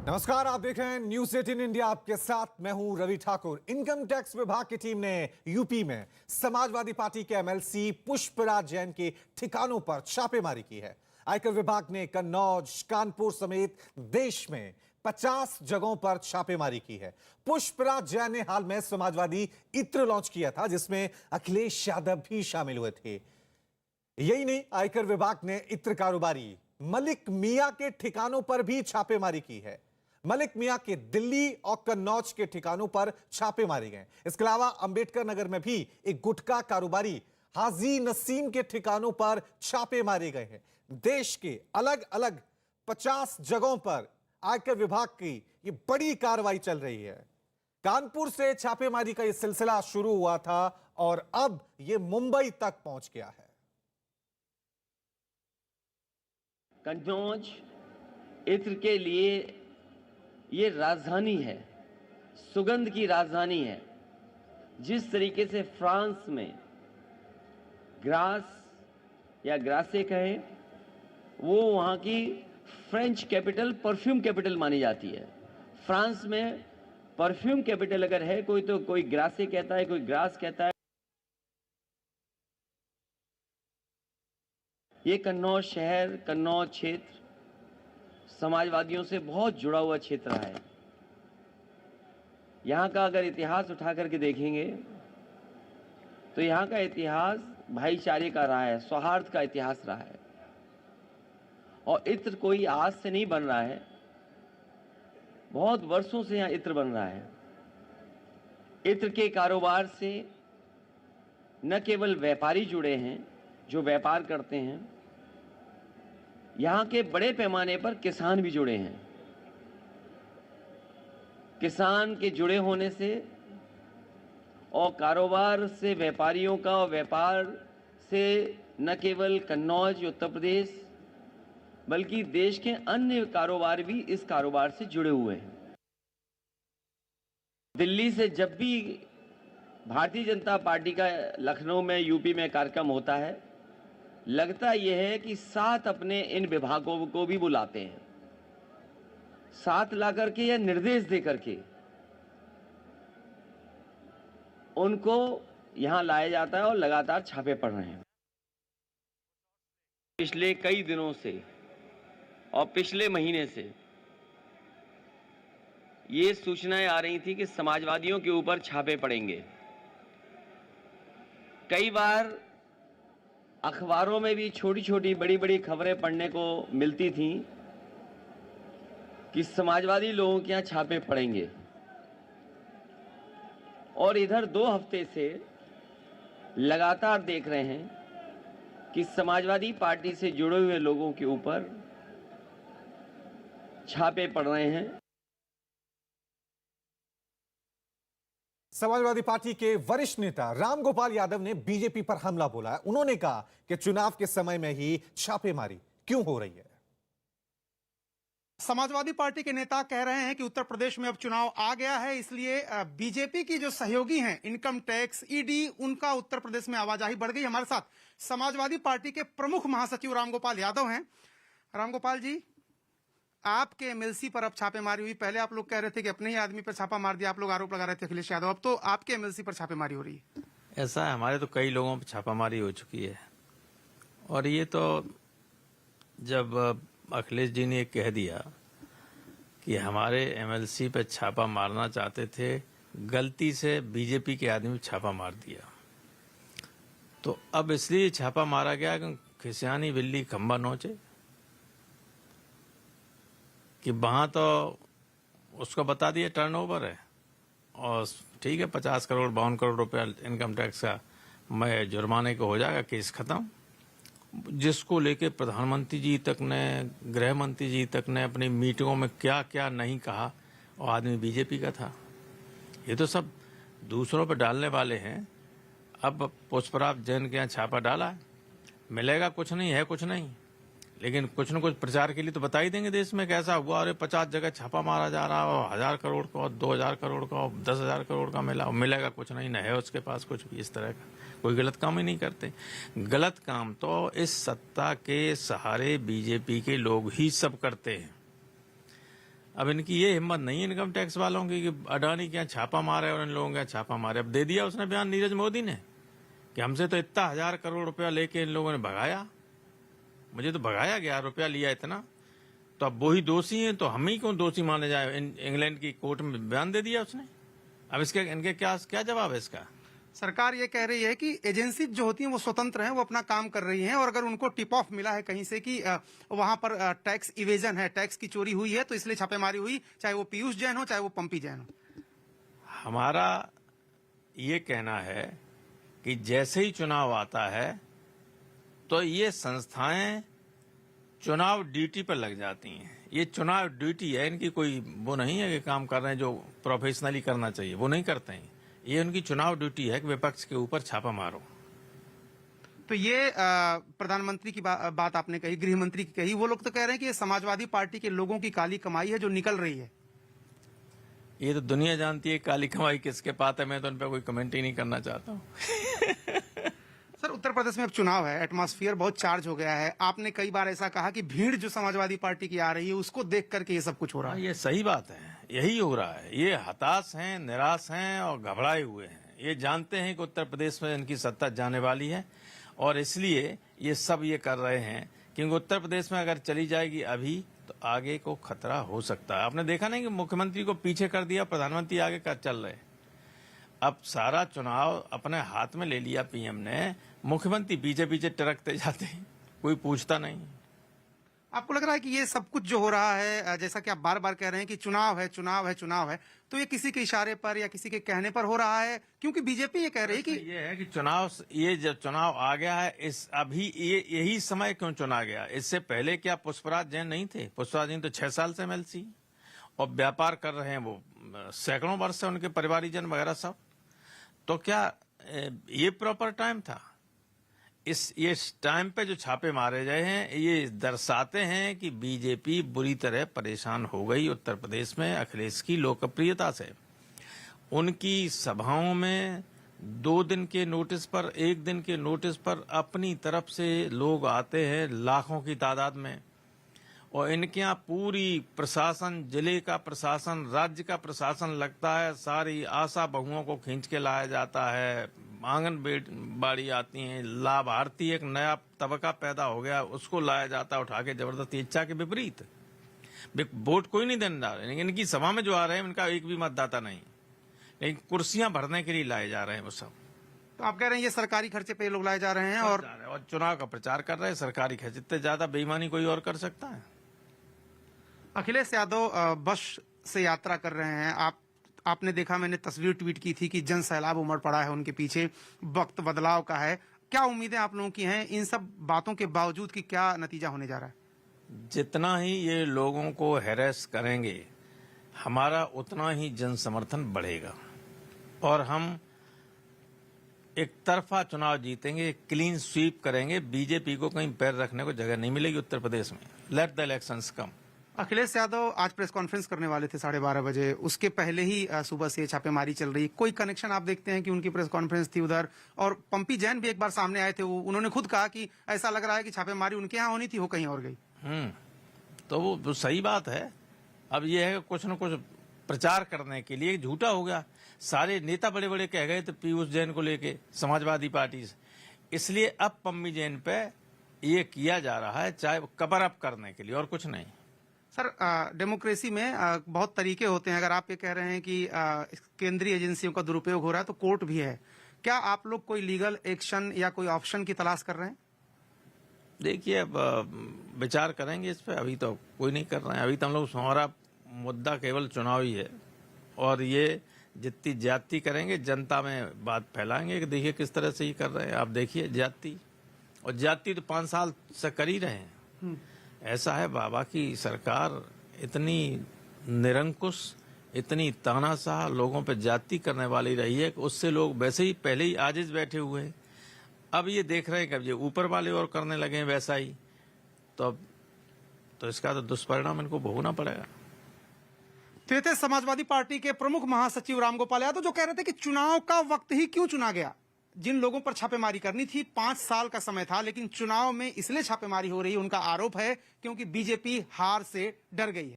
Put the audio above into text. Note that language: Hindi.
नमस्कार, आप देख रहे हैं न्यूज 18 इंडिया। आपके साथ मैं हूं रवि ठाकुर। इनकम टैक्स विभाग की टीम ने यूपी में समाजवादी पार्टी के एमएलसी पुष्पराज जैन के ठिकानों पर छापेमारी की है। आयकर विभाग ने कन्नौज, कानपुर समेत देश में 50 जगहों पर छापेमारी की है। पुष्पराज जैन ने हाल में समाजवादी इत्र लॉन्च किया था, जिसमें अखिलेश यादव भी शामिल हुए थे। यही नहीं, आयकर विभाग ने इत्र कारोबारी मलिक मियां के ठिकानों पर भी छापेमारी की है। मलिक मियां के दिल्ली और कन्नौज के ठिकानों पर छापे मारे गए। इसके अलावा अंबेडकर नगर में भी एक गुटखा कारोबारी हाजी नसीम के ठिकानों पर छापे मारे गए हैं। देश के अलग अलग 50 जगहों पर आयकर विभाग की ये बड़ी कार्रवाई चल रही है। कानपुर से छापेमारी का यह सिलसिला शुरू हुआ था और अब यह मुंबई तक पहुंच गया है। कन्नौज इत्र के लिए ये राजधानी है, सुगंध की राजधानी है। जिस तरीके से फ्रांस में ग्रास या ग्रासे कहे, वो वहाँ की फ्रेंच कैपिटल, परफ्यूम कैपिटल मानी जाती है। फ्रांस में परफ्यूम कैपिटल अगर है कोई, तो कोई ग्रासे कहता है, कोई ग्रास कहता है। ये कन्नौज शहर, कन्नौज क्षेत्र समाजवादियों से बहुत जुड़ा हुआ क्षेत्र रहा है। यहाँ का अगर इतिहास उठा करके देखेंगे तो यहाँ का इतिहास भाईचारे का रहा है, सौहार्द का इतिहास रहा है। और इत्र कोई आज से नहीं बन रहा है, बहुत वर्षों से यहाँ इत्र बन रहा है। इत्र के कारोबार से न केवल व्यापारी जुड़े हैं जो व्यापार करते हैं, यहाँ के बड़े पैमाने पर किसान भी जुड़े हैं। किसान के जुड़े होने से और कारोबार से व्यापारियों का, और व्यापार से न केवल कन्नौज उत्तर प्रदेश बल्कि देश के अन्य कारोबार भी इस कारोबार से जुड़े हुए हैं। दिल्ली से जब भी भारतीय जनता पार्टी का लखनऊ में, यूपी में कार्यक्रम होता है, लगता यह है कि साथ अपने इन विभागों को भी बुलाते हैं, साथ ला करके या निर्देश दे करके उनको यहां लाया जाता है और लगातार छापे पड़ रहे हैं। पिछले कई दिनों से और पिछले महीने से ये सूचनाएं आ रही थी कि समाजवादियों के ऊपर छापे पड़ेंगे। कई बार अखबारों में भी छोटी छोटी बड़ी बड़ी खबरें पढ़ने को मिलती थीं कि समाजवादी लोगों के यहाँ छापे पड़ेंगे। और इधर 2 हफ्ते से लगातार देख रहे हैं कि समाजवादी पार्टी से जुड़े हुए लोगों के ऊपर छापे पड़ रहे हैं। समाजवादी पार्टी के वरिष्ठ नेता रामगोपाल यादव ने बीजेपी पर हमला बोला है। उन्होंने कहा कि चुनाव के समय में ही छापेमारी क्यों हो रही है। समाजवादी पार्टी के नेता कह रहे हैं कि उत्तर प्रदेश में अब चुनाव आ गया है, इसलिए बीजेपी की जो सहयोगी हैं, इनकम टैक्स, ईडी, उनका उत्तर प्रदेश में आवाजाही बढ़ गई। हमारे साथ समाजवादी पार्टी के प्रमुख महासचिव रामगोपाल यादव हैं। रामगोपाल जी, आपके एमएलसी पर अब छापेमारी हुई। पहले आप लोग कह रहे थे कि अपने ही आदमी पर छापा मार दिया, आप लोग आरोप लगा रहे थे अखिलेश यादव, अब तो आपके एमएलसी पर छापेमारी हो रही है। ऐसा है, हमारे तो कई लोगों पर छापामारी हो चुकी है। और ये तो जब अखिलेश जी ने कह दिया कि हमारे एमएलसी पे छापा मारना चाहते थे, गलती से बीजेपी के आदमी छापा मार दिया, तो अब इसलिए छापा मारा गया कि खिसियानी बिल्ली खंबा नोचे, कि वहां तो उसको बता दिया टर्नओवर है और ठीक है 50 करोड़ 52 करोड़ रुपया इनकम टैक्स का मैं जुर्माने को हो जाएगा, केस खत्म। जिसको लेके प्रधानमंत्री जी तक ने, गृह मंत्री जी तक ने अपनी मीटिंगों में क्या क्या नहीं कहा, और आदमी बीजेपी का था। ये तो सब दूसरों पर डालने वाले हैं। अब पुष्पराज जैन के यहाँ छापा डाला है, मिलेगा कुछ नहीं है, कुछ नहीं, लेकिन कुछ न कुछ प्रचार के लिए तो बता ही देंगे देश में कैसा हुआ। और 50 जगह छापा मारा जा रहा है, 1000 करोड़ का, 2000 करोड़ का, 10,000 करोड़ का मिला, और मिलेगा कुछ नहीं, न है उसके पास कुछ भी। इस तरह का कोई गलत काम ही नहीं करते। गलत काम तो इस सत्ता के सहारे बीजेपी के लोग ही सब करते हैं। अब इनकी ये हिम्मत नहीं है इनकम टैक्स वालों की कि अडानी के यहाँ छापा मारे और इन लोगों के यहाँ छापा मारे। अब दे दिया उसने बयान नीरज मोदी ने कि हमसे तो इतना 1000 करोड़ रुपया लेके इन लोगों ने भगाया, मुझे तो भगाया गया, रुपया लिया इतना, तो अब वही दोषी हैं, तो हम ही क्यों दोषी माने जाए। इंग्लैंड की कोर्ट में बयान दे दिया उसने। अब इसके इनके क्या जवाब है इसका? सरकार ये कह रही है कि एजेंसी जो होती हैं वो स्वतंत्र हैं, वो अपना काम कर रही हैं, और अगर उनको टिप ऑफ मिला है कहीं से कि वहां पर टैक्स इवेजन है, टैक्स की चोरी हुई है, तो इसलिए छापेमारी हुई, चाहे वो पीयूष जैन हो चाहे वो पंपी जैन हो। हमारा ये कहना है कि जैसे ही चुनाव आता है तो ये संस्थाएं चुनाव ड्यूटी पर लग जाती हैं। ये चुनाव ड्यूटी है इनकी, कोई वो नहीं है कि काम कर रहे हैं जो प्रोफेशनली करना चाहिए, वो नहीं करते हैं। ये उनकी चुनाव ड्यूटी है कि विपक्ष के ऊपर छापा मारो। तो ये प्रधानमंत्री की बात आपने कही, गृह मंत्री की कही, वो लोग तो कह रहे हैं कि ये समाजवादी पार्टी के लोगों की काली कमाई है जो निकल रही है। ये तो दुनिया जानती है काली कमाई किसके पास है, मैं तो उन पर कोई कमेंट ही नहीं करना चाहता हूँ। सर, उत्तर प्रदेश में अब चुनाव है, एटमॉस्फेयर बहुत चार्ज हो गया है। आपने कई बार ऐसा कहा कि भीड़ जो समाजवादी पार्टी की आ रही है उसको देख करके ये सब कुछ हो रहा है। ये सही बात है, यही हो रहा है। ये हताश हैं, निराश हैं और घबराए हुए हैं। ये जानते हैं कि उत्तर प्रदेश में इनकी सत्ता जाने वाली है और इसलिए ये सब ये कर रहे हैं, क्योंकि उत्तर प्रदेश में अगर चली जाएगी अभी तो आगे को खतरा हो सकता है। आपने देखा नहीं कि मुख्यमंत्री को पीछे कर दिया, प्रधानमंत्री आगे कर चल रहे। अब सारा चुनाव अपने हाथ में ले लिया पीएम ने, मुख्यमंत्री पीछे पीछे टरकते जाते हैं, कोई पूछता नहीं। आपको लग रहा है कि ये सब कुछ जो हो रहा है, जैसा कि आप बार बार कह रहे हैं कि चुनाव है, चुनाव है, चुनाव है, तो ये किसी के इशारे पर या किसी के कहने पर हो रहा है? क्योंकि बीजेपी ये कह रही है कि ये है कि ये जब चुनाव आ गया है, इस अभी यही समय क्यों चुना गया? इससे पहले क्या पुष्पराज जैन नहीं थे? पुष्पराज जैन तो 6 साल से एमएलसी और व्यापार कर रहे हैं, वो सैकड़ों वर्ष से उनके परिवारीजन वगैरह सब। तो क्या ये प्रॉपर टाइम था? ये टाइम पे जो छापे मारे गए हैं ये दर्शाते हैं कि बीजेपी बुरी तरह परेशान हो गई उत्तर प्रदेश में अखिलेश की लोकप्रियता से। उनकी सभाओं में 2 दिन के नोटिस पर, 1 दिन के नोटिस पर अपनी तरफ से लोग आते हैं लाखों की तादाद में, और इनके यहाँ पूरी प्रशासन, जिले का प्रशासन, राज्य का प्रशासन लगता है, सारी आशा बहुओं को खींच के लाया जाता है, आंगनबाड़ी आती हैं, लाभार्थी एक नया तबका पैदा हो गया उसको लाया जाता है उठा के जबरदस्ती, इच्छा के विपरीत। वोट कोई नहीं देने जा रहे, इनकी सभा में जो आ रहे हैं उनका एक भी मतदाता नहीं, लेकिन कुर्सियां भरने के लिए लाए जा रहे हैं वो सब। तो आप कह रहे हैं ये सरकारी खर्चे पे लोग लाए जा रहे हैं और चुनाव का प्रचार कर रहे हैं। सरकारी खर्चे इतने ज्यादा बेईमानी कोई और कर सकता है? अखिलेश यादव बस से यात्रा कर रहे हैं। आपने देखा, मैंने तस्वीर ट्वीट की थी कि जन सैलाब उमड़ पड़ा है उनके पीछे, वक्त बदलाव का है। क्या उम्मीदें आप लोगों की हैं इन सब बातों के बावजूद कि क्या नतीजा होने जा रहा है? जितना ही ये लोगों को हैरेस करेंगे हमारा उतना ही जन समर्थन बढ़ेगा और हम एक तरफा चुनाव जीतेंगे, क्लीन स्वीप करेंगे। बीजेपी को कहीं पैर रखने को जगह नहीं मिलेगी उत्तर प्रदेश में। लेट द इलेक्शंस कम। अखिलेश यादव आज प्रेस कॉन्फ्रेंस करने वाले थे 12:30 बजे, उसके पहले ही सुबह से छापेमारी चल रही। कोई कनेक्शन आप देखते हैं कि उनकी प्रेस कॉन्फ्रेंस थी उधर? और पंपी जैन भी एक बार सामने आए थे, उन्होंने खुद कहा कि ऐसा लग रहा है कि छापेमारी उनके यहाँ होनी थी, वो कहीं और गई। तो वो सही बात है। अब ये है कुछ न कुछ प्रचार करने के लिए झूठा हो गया। सारे नेता बड़े बड़े कह गए थे पीयूष जैन को लेके समाजवादी पार्टी से, इसलिए अब पंपी जैन पे ये किया जा रहा है, चाहे कवर अप करने के लिए और कुछ नहीं। सर, डेमोक्रेसी में बहुत तरीके होते हैं। अगर आप ये कह रहे हैं कि केंद्रीय एजेंसियों का दुरुपयोग हो रहा है तो कोर्ट भी है। क्या आप लोग कोई लीगल एक्शन या कोई ऑप्शन की तलाश कर रहे हैं? देखिए, अब विचार करेंगे इस पे, अभी तो कोई नहीं कर रहे हैं। अभी तो हम लोग, हमारा मुद्दा केवल चुनाव ही है और ये जितनी ज्यादती करेंगे जनता में बात फैलाएंगे कि देखिए किस तरह से ये कर रहे हैं। आप देखिए ज्यादती, और ज्यादती तो 5 साल से कर ही रहे हैं। ऐसा है, बाबा की सरकार इतनी निरंकुश, इतनी तानाशाह लोगों पे ज्यादती करने वाली रही है कि उससे लोग वैसे ही पहले ही आजिज बैठे हुए हैं। अब ये देख रहे हैं कि अब ये ऊपर वाले और करने लगे हैं वैसा ही, तो इसका तो दुष्परिणाम इनको भोगना पड़ेगा। तो ये थे समाजवादी पार्टी के प्रमुख महासचिव रामगोपाल यादव, जो कह रहे थे कि चुनाव का वक्त ही क्यों चुना गया। जिन लोगों पर छापेमारी करनी थी 5 साल का समय था, लेकिन चुनाव में इसलिए छापेमारी हो रही है, उनका आरोप है क्योंकि बीजेपी हार से डर गई है।